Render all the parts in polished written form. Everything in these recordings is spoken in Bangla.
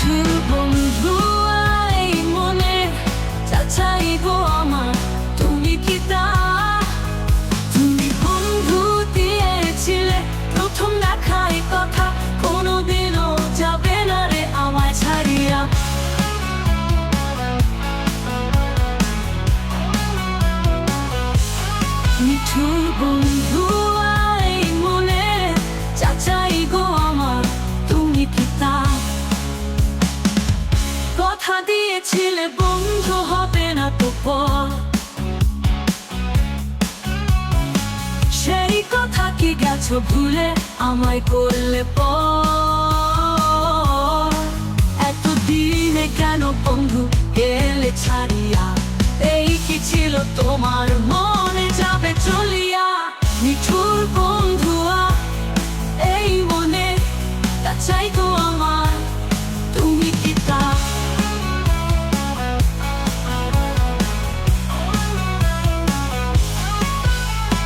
নিঠুর বন্ধু এই মনে চাচাই গো আমার, তুমি কি তা? তুমি বন্ধু দিয়েছিলে প্রথম দেখাই কথা, কোনোদিনও যাবে না রে আমায় ছাড়িয়া। নিঠুর বন্ধু এই মনে চাচাই গো আমার, তুমি কি তা? কথা দিয়েছিলে বন্ধু হবে না তো পর, সেই কথা কি গেছো ভুলে আমায় করলে পর? এতদিনে কেন বন্ধু গেলে ছাড়িয়া, এই কি ছিল তোমার মনে যাবে চলিয়া? নিঠুর বন্ধুয়া এই মনে চাচাই গো আমার, তুমি কি তা?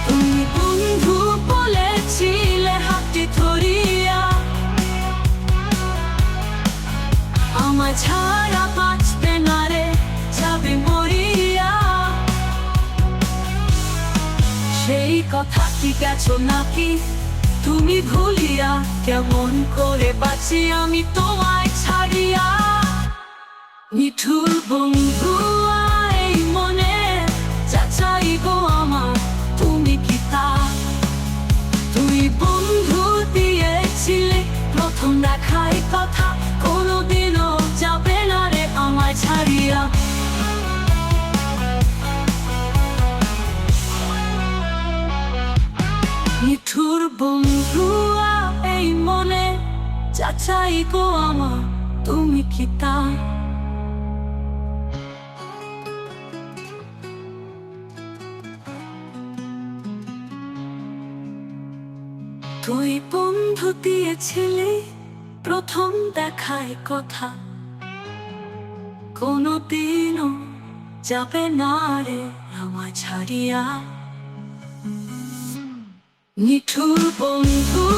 তুমি বন্ধু বলেছিলে হাতটি ধরিয়া, আমায় ছাড়া বাঁচবে না রে যাবে মরিয়া। সেই কথা কি গেছো নাকি তুমি ভুলিয়া? কেমন করে বাঁচি আমি তোমায় ছাড়িয়া? নিঠুর বন্ধু এই মনে চাচাই গো আমার, তুমি কি তা? তুই বন্ধু দিয়েছিলে প্রথম দেখাই কথা, কোনোদিনও যাবে না রে আমায় ছাড়িয়া। নিঠুর বন্ধু এই মনে চাচাই গো আমার, তুমি কি তা? তুই বন্ধু দিয়েছিলি প্রথম দেখায় কথা, কোনোদিনও যাবে না রে আমায় ছাড়িয়া। নিঠুর বন্ধু